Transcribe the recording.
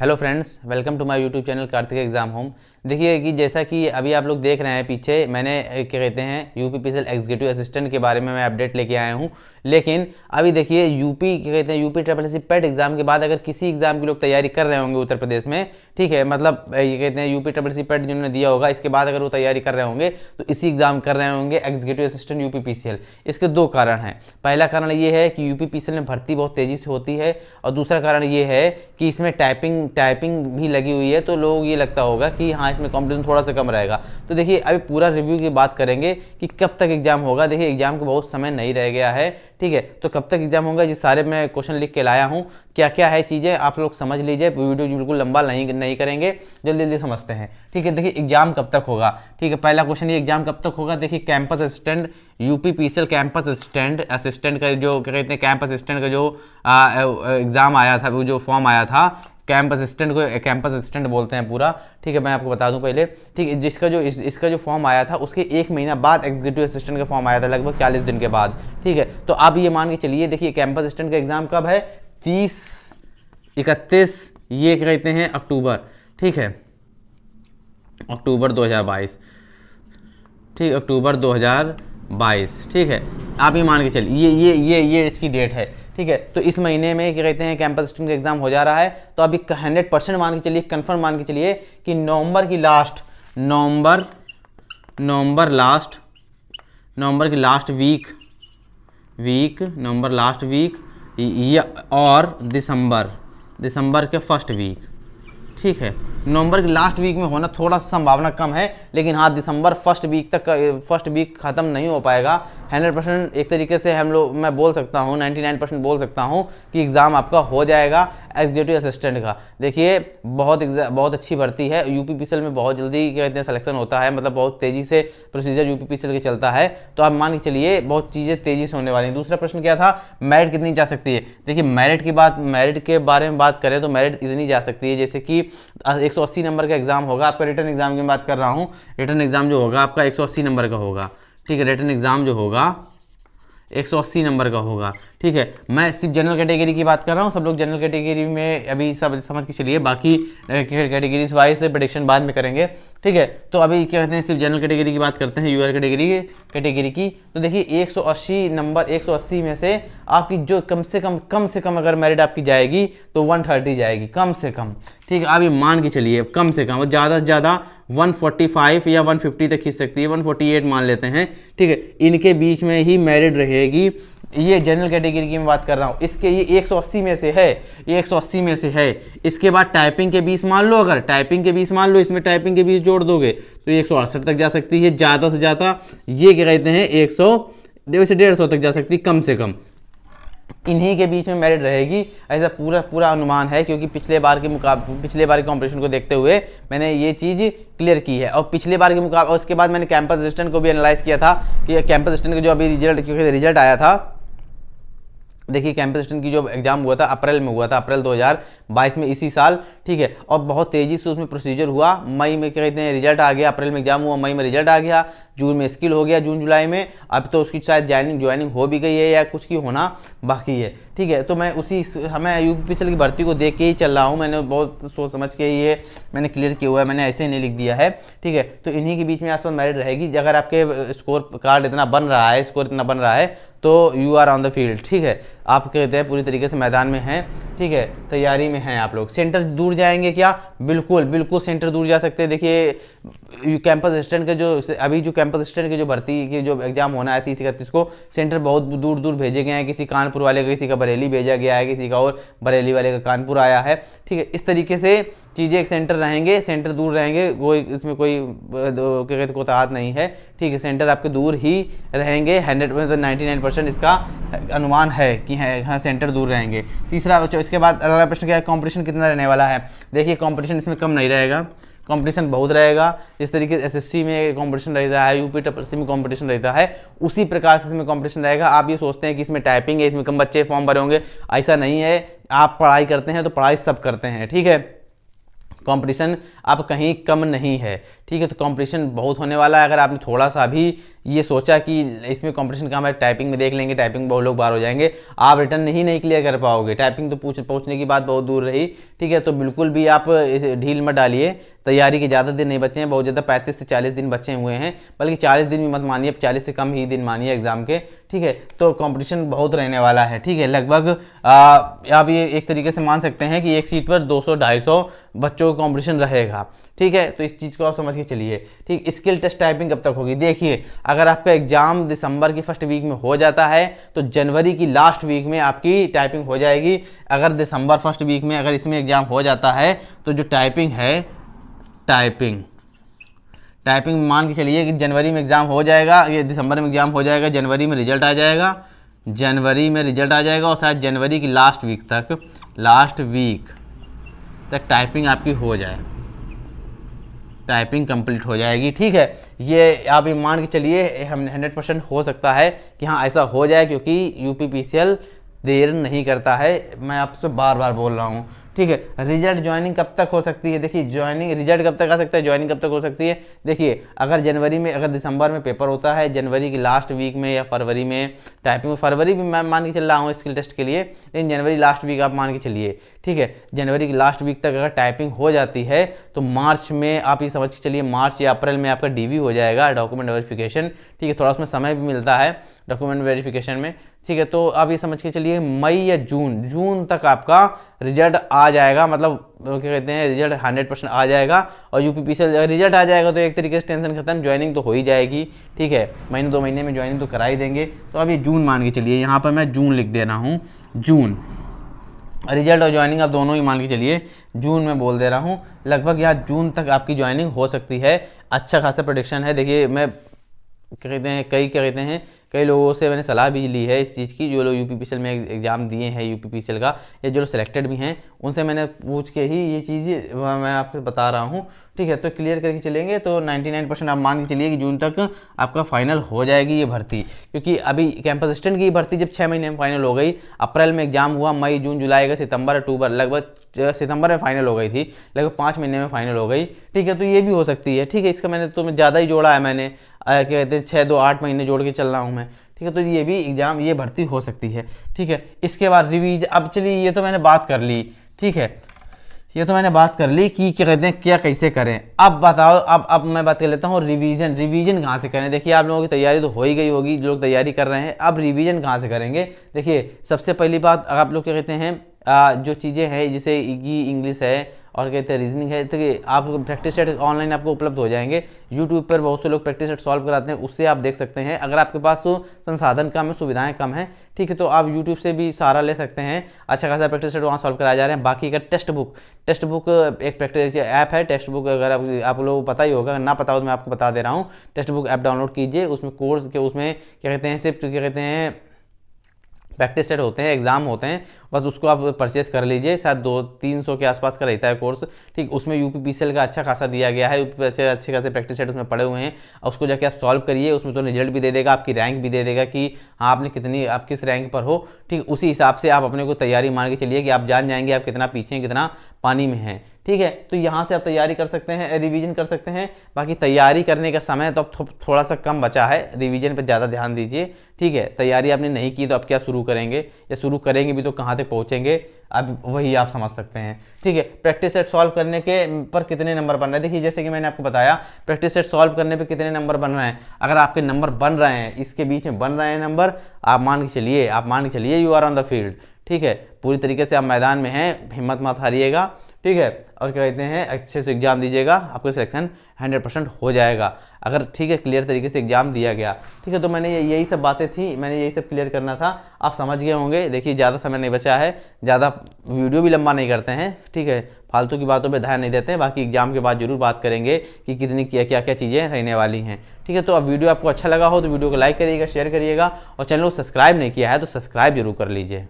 Hello friends, welcome to my YouTube channel Kartik exam home. देखिए कि जैसा कि अभी आप लोग देख रहे हैं पीछे, मैंने क्या कहते हैं यूपीपीसीएल एग्जीक्यूटिव असिस्टेंट के बारे में मैं अपडेट लेके आया हूं। लेकिन अभी देखिए यूपी क्या कहते हैं UP triple S C PET exam के बाद अगर किसी एग्जाम की लोग तैयारी कर रहे होंगे उत्तर प्रदेश में, ठीक है, मतलब ये कहते हैं यूपी ट्रिपल एस सी पेट जिन्होंने दिया होगा इसके बाद अगर वो तैयारी कर रहे होंगे तो इसी एग्जाम कर रहे होंगे एग्जीक्यूटिव असिस्टेंट यूपीपीसीएल। इसके दो कारण हैं। पहला कारण ये है कि यूपीपीसीएल में भर्ती बहुत तेजी से होती है, और दूसरा कारण ये है कि इसमें टाइपिंग भी लगी हुई है, तो लोग ये लगता होगा कि हाँ इसमें कॉम्पिटिशन थोड़ा सा कम रहेगा। तो देखिए अभी पूरा रिव्यू की बात करेंगे कि कब तक एग्जाम होगा। देखिए एग्जाम को बहुत समय नहीं रह गया है, ठीक है, तो कब तक एग्जाम होगा ये सारे मैं क्वेश्चन लिख के लाया हूँ। क्या क्या है चीज़ें आप लोग समझ लीजिए, वीडियो बिल्कुल लंबा नहीं करेंगे, जल्दी जल्दी समझते हैं, ठीक है। देखिए एग्जाम कब तक होगा, ठीक है। पहला क्वेश्चन ये एग्जाम कब तक होगा। देखिए campus assistant UPPCL campus assistant का जो क्या कहते हैं कैंपस असिस्टेंट का जो एग्जाम आया था, वो जो फॉर्म आया था, कैंपस असिस्टेंट को कैंपस असिस्टेंट बोलते हैं पूरा, ठीक है। मैं आपको बता दूं पहले, ठीक है, इसका जो फॉर्म आया था उसके 1 महीना बाद एग्जीक्यूटिव असिस्टेंट का फॉर्म आया था, लगभग 40 दिन के बाद, ठीक है। तो आप ये मान के चलिए, देखिए कैंपस असिस्टेंट का एग्जाम कब है, 30-31 ये कहते हैं अक्टूबर, ठीक है, अक्टूबर 2022, ठीक, अक्टूबर 2022, ठीक है। आप ये मान के चलिए ये इसकी डेट है, ठीक है। तो इस महीने में क्या कहते हैं कैंपस असिस्टेंट का एग्जाम हो जा रहा है। तो अभी 100% मान के चलिए, कंफर्म मान के चलिए कि नवंबर की लास्ट वीक और दिसंबर के फर्स्ट वीक, ठीक है। नवंबर के लास्ट वीक में होना थोड़ा सा संभावना कम है, लेकिन हाँ दिसंबर फर्स्ट वीक ख़त्म नहीं हो पाएगा। 100% एक तरीके से मैं बोल सकता हूँ, 99% बोल सकता हूँ कि एग्ज़ाम आपका हो जाएगा एग्जीक्यूटिव असिस्टेंट का। देखिए बहुत अच्छी भर्ती है। यूपीपीसीएल में बहुत जल्दी क्या कहते हैं सिलेक्शन होता है, मतलब बहुत तेज़ी से प्रोसीजर यूपीपीसीएल के चलता है। तो आप मान के चलिए बहुत चीज़ें तेज़ी से होने वाली हैं। दूसरा प्रश्न क्या था, मेरिट कितनी जा सकती है। देखिए मेरिट के बारे में बात करें तो मेरिट इतनी जा सकती है जैसे कि 180 नंबर का एग्जाम होगा आपका। रिटर्न एग्जाम की बात कर रहा हूँ, रिटर्न एग्जाम जो होगा आपका 180 नंबर का होगा, ठीक है। रिटर्न एग्जाम जो होगा 180 नंबर का होगा, ठीक है। मैं सिर्फ जनरल कैटेगरी की बात कर रहा हूँ, सब लोग जनरल कैटेगरी में अभी सब समझ के चलिए, बाकी कैटेगरीज वाइज से प्रेडिक्शन बाद में करेंगे, ठीक है। तो अभी क्या कहते हैं सिर्फ जनरल कैटेगरी की बात करते हैं, यूआर कैटेगरी की। तो देखिए 180 में से आपकी जो कम से कम अगर मेरिट आपकी जाएगी तो 130 जाएगी कम से कम, ठीक है। आप ये मान के चलिए कम से कम, और ज़्यादा से ज़्यादा 145 या 150 तक खींच सकती है, 148 मान लेते हैं, ठीक है। इनके बीच में ही मेरिट रहेगी। ये जनरल कैटेगरी की मैं बात कर रहा हूँ, इसके ये 180 में से है, ये 180 में से है। इसके बाद टाइपिंग के 20 मान लो, अगर टाइपिंग के 20 मान लो, इसमें टाइपिंग के 20 जोड़ दोगे तो 168 तक जा सकती है, ज़्यादा से ज़्यादा ये क्या कहते हैं 100 तक जा सकती है कम से कम। इन्हीं के बीच में मेरिट रहेगी, ऐसा पूरा अनुमान है, क्योंकि पिछले बार के कॉम्पिटिशन को देखते हुए मैंने ये चीज़ क्लियर की है। और पिछले बार के मुकाबले, और उसके बाद मैंने कैंपस असिस्टेंट को भी एनालाइज किया था कि कैंपस असिस्टेंट का जो अभी रिजल्ट आया था। देखिए कैंपस असिस्टेंट की जो एग्जाम हुआ था अप्रैल में हुआ था, अप्रैल 2022 में, इसी साल, ठीक है। और बहुत तेज़ी से उसमें प्रोसीजर हुआ। मई में क्या कहते हैं रिजल्ट आ गया, अप्रैल में एग्जाम हुआ, मई में रिजल्ट आ गया, जून में स्किल हो गया, जून जुलाई में। अब तो उसकी शायद ज्वाइनिंग हो भी गई है या कुछ की होना बाकी है, ठीक है। तो मैं यूपीपीसीएल की भर्ती को देख के ही चल रहा हूँ, मैंने बहुत सोच समझ के ये मैंने क्लियर किया हुआ है, मैंने ऐसे नहीं लिख दिया है, ठीक है। तो इन्हीं के बीच में आसपास मेरिट रहेगी। अगर आपके स्कोर कार्ड इतना बन रहा है, स्कोर इतना बन रहा है, तो you are on the field, ठीक है। आप कहते हैं पूरी तरीके से मैदान में हैं, ठीक है, तैयारी में हैं आप लोग। सेंटर दूर जाएंगे क्या, बिल्कुल सेंटर दूर जा सकते हैं। देखिए कैंपस असिस्टेंट के अभी जो कैंपस असिस्टेंट की जो भर्ती की जो एग्जाम होना है 30-31 को, सेंटर बहुत दूर भेजे गए हैं। किसी कानपुर वाले का, किसी का बरेली भेजा गया है, किसी का और बरेली वाले का कानपुर आया है, ठीक है। इस तरीके से चीज़ें, एक सेंटर रहेंगे, सेंटर दूर रहेंगे, वो इसमें कोई क्या कहते कोताहत नहीं है, ठीक है। सेंटर आपके दूर ही रहेंगे, 99% इसका अनुमान है कि हाँ सेंटर दूर रहेंगे। तीसरा, इसके बाद अगला प्रश्न क्या है, कंपटीशन कितना रहने वाला है। देखिए कंपटीशन इसमें कम नहीं रहेगा, कंपटीशन बहुत रहेगा। जिस तरीके से एसएससी में कंपटीशन रहता है, यूपी ट्रिपल सी में कंपटीशन रहता है, उसी प्रकार से इसमें कंपटीशन रहेगा। आप ये सोचते हैं कि इसमें टाइपिंग है, इसमें कम बच्चे फॉर्म भरे होंगे, ऐसा नहीं है। आप पढ़ाई करते हैं तो पढ़ाई सब करते हैं, ठीक है। कंपटीशन आप कहीं कम नहीं है, ठीक है। तो कंपटीशन बहुत होने वाला है। अगर आपने थोड़ा सा भी ये सोचा कि इसमें कंपटीशन कम है, टाइपिंग में देख लेंगे, टाइपिंग बहुत लोग बाहर हो जाएंगे, आप रिटर्न नहीं क्लियर कर पाओगे। टाइपिंग तो पहुंचने की बात बहुत दूर रही, ठीक ठीक है। तो बिल्कुल भी आप इसे ढील मत डालिए, तैयारी के ज़्यादा दिन नहीं बचे हैं, बहुत ज़्यादा 35 से 40 दिन बचे हुए हैं, बल्कि 40 दिन भी मत मानिए, 40 से कम ही दिन मानिए एग्जाम के, ठीक है। तो कंपटीशन बहुत रहने वाला है, ठीक है। लगभग आप ये एक तरीके से मान सकते हैं कि एक सीट पर 200-250 बच्चों का कंपटीशन रहेगा, ठीक है। तो इस चीज़ को आप समझ के चलिए, ठीक। स्किल टेस्ट टाइपिंग कब तक होगी? देखिए, अगर आपका एग्जाम दिसंबर की फर्स्ट वीक में हो जाता है तो जनवरी की लास्ट वीक में आपकी टाइपिंग हो जाएगी। अगर दिसंबर फर्स्ट वीक में अगर इसमें एग्जाम हो जाता है तो जो टाइपिंग है, टाइपिंग मान के चलिए कि जनवरी में एग्ज़ाम हो जाएगा, ये दिसंबर में एग्ज़ाम हो जाएगा, जनवरी में रिजल्ट आ जाएगा, और शायद जनवरी की लास्ट वीक तक टाइपिंग आपकी हो जाए, टाइपिंग कंप्लीट हो जाएगी, ठीक है। ये आप ये मान के चलिए, हम 100% हो सकता है कि हाँ ऐसा हो जाए, क्योंकि यूपीपीसीएल देर नहीं करता है, मैं आपसे बार बार बोल रहा हूँ, ठीक है। रिजल्ट ज्वाइनिंग कब तक हो सकती है? देखिए, ज्वाइनिंग रिजल्ट कब तक आ सकता है, ज्वाइनिंग कब तक हो सकती है? देखिए, अगर जनवरी में, अगर दिसंबर में पेपर होता है, जनवरी की लास्ट वीक में या फरवरी में टाइपिंग में, फरवरी भी मैं मान के चल रहा हूँ स्किल टेस्ट के लिए, लेकिन जनवरी लास्ट वीक आप मान के चलिए, ठीक है। जनवरी की लास्ट वीक तक अगर टाइपिंग हो जाती है तो मार्च में आप ये समझ के चलिए, मार्च या अप्रैल में आपका डीवी हो जाएगा, डॉक्यूमेंट वेरिफिकेशन, ठीक है। थोड़ा उसमें समय भी मिलता है डॉक्यूमेंट वेरिफिकेशन में, ठीक है। तो आप ये समझ के चलिए मई या जून तक आपका रिजल्ट आ जाएगा, मतलब क्या कहते हैं, रिजल्ट 100% आ जाएगा। और यूपीपीसीएल रिजल्ट आ जाएगा तो एक तरीके से टेंशन खत्म, ज्वाइनिंग तो हो ही जाएगी, ठीक है। महीने 2 महीने में ज्वाइनिंग तो करा ही देंगे। तो अब ये जून मान के चलिए, यहाँ पर मैं जून लिख दे रहा हूँ, जून। रिजल्ट और ज्वाइनिंग आप दोनों ही मान के चलिए जून में बोल दे रहा हूँ। लगभग यहाँ जून तक आपकी ज्वाइनिंग हो सकती है, अच्छा खासा प्रेडिक्शन है। देखिए, मैं क्या कहते हैं कई लोगों से मैंने सलाह भी ली है इस चीज़ की, जो लोग यूपीपीसीएल में एग्ज़ाम दिए हैं यूपीपीसीएल का, या जो लोग सिलेक्टेड भी हैं, उनसे मैंने पूछ के ही ये चीज़ मैं आपको बता रहा हूँ, ठीक है। तो क्लियर करके चलेंगे तो 99% आप मान के चलिए कि जून तक आपका फाइनल हो जाएगी ये भर्ती। क्योंकि अभी कैंपस असिस्टेंट की भर्ती जब 6 महीने में फाइनल हो गई, अप्रैल में एग्जाम हुआ, मई जून जुलाई का, सितंबर अक्टूबर, लगभग सितंबर में फाइनल हो गई थी, लगभग 5 महीने में फाइनल हो गई, ठीक है। तो ये भी हो सकती है, ठीक है। इसका मैंने तो ज़्यादा ही जोड़ा है, मैंने क्या कहते हैं 6 2 8 महीने जोड़ के चल रहा हूँ मैं, ठीक है। तो ये भी एग्जाम, ये भर्ती हो सकती है, ठीक है। इसके बाद रिवीजन, अब चलिए ये तो मैंने बात कर ली, ठीक है, ये तो मैंने बात कर ली कि क्या कहते हैं क्या कैसे करें। अब बताओ, अब मैं बात कर लेता हूँ रिवीजन कहाँ से करें। देखिए, आप लोगों की तैयारी तो हो ही गई होगी, जो लोग तैयारी कर रहे हैं, अब रिवीजन कहाँ से करेंगे। देखिए, सबसे पहली बात, आप लोग क्या कहते हैं जो चीज़ें हैं, जैसे इंग्लिश है और कहते हैं रीजनिंग है, तो आप प्रैक्टिस सेट ऑनलाइन आपको उपलब्ध हो जाएंगे। यूट्यूब पर बहुत से लोग प्रैक्टिस सेट सॉल्व कराते हैं, उससे आप देख सकते हैं। अगर आपके पास तो संसाधन कम है, सुविधाएं कम है, ठीक है, तो आप यूट्यूब से भी सहारा ले सकते हैं, अच्छा खासा प्रैक्टिस सेट वहाँ सॉल्व कराए जा रहे हैं। बाकी अगर टेक्स्ट बुक एक प्रैक्टिस ऐप है, टेक्स्ट बुक, अगर आप लोगों को पता ही होगा, ना पता हो तो मैं आपको बता दे रहा हूँ। टेक्स्ट बुक ऐप डाउनलोड कीजिए, उसमें कोर्स के, उसमें क्या कहते हैं, सिर्फ क्या कहते हैं प्रैक्टिस सेट होते हैं, एग्जाम होते हैं, बस उसको आप परचेस कर लीजिए। शायद 200-300 के आसपास का रहता है कोर्स, ठीक। उसमें यूपीपीसीएल का अच्छा खासा दिया गया है, अच्छे खासे प्रैक्टिस सेट उसमें पड़े हुए हैं, और उसको जाके आप सॉल्व करिए। उसमें तो रिजल्ट भी दे देगा, आपकी रैंक भी दे देगा कि हाँ आपने कितनी, आप किस रैंक पर हो, ठीक। उसी हिसाब से आप अपने को तैयारी मान के चलिए कि आप जान जाएंगे आप कितना पीछे हैं, कितना पानी में हैं, ठीक है। तो यहाँ से आप तैयारी कर सकते हैं, रिवीजन कर सकते हैं। बाकी तैयारी करने का समय तो अब थोड़ा सा कम बचा है, रिवीजन पे ज़्यादा ध्यान दीजिए, ठीक है। तैयारी आपने नहीं की तो अब क्या शुरू करेंगे, या शुरू करेंगे भी तो कहाँ तक पहुँचेंगे, अब वही आप समझ सकते हैं, ठीक है। प्रैक्टिस सेट सॉल्व करने के पर कितने नंबर बन रहे हैं, देखिए जैसे कि मैंने आपको बताया, प्रैक्टिस सेट सॉल्व करने पे कितने नंबर बन रहे हैं। अगर आपके नंबर बन रहे हैं, इसके बीच में बन रहे हैं नंबर, आप मान के चलिए you are on the field, ठीक है। पूरी तरीके से आप मैदान में हैं, हिम्मत मत हारिएगा, ठीक है। और क्या कहते हैं, अच्छे से एग्जाम दीजिएगा, आपका सिलेक्शन 100% हो जाएगा, अगर ठीक है क्लियर तरीके से एग्जाम दिया गया, ठीक है। तो मैंने यही सब बातें थी, मैंने यही सब क्लियर करना था, आप समझ गए होंगे। देखिए, ज़्यादा समय नहीं बचा है, ज़्यादा वीडियो भी लंबा नहीं करते हैं, ठीक है, फालतू की बातों पे ध्यान नहीं देते हैं। बाकी एग्जाम के बाद जरूर बात करेंगे कि कितनी क्या क्या चीज़ें रहने वाली हैं, ठीक है। तो अब वीडियो आपको अच्छा लगा हो तो वीडियो को लाइक करिएगा, शेयर करिएगा, और चैनल को सब्सक्राइब नहीं किया है तो सब्सक्राइब जरूर कर लीजिए।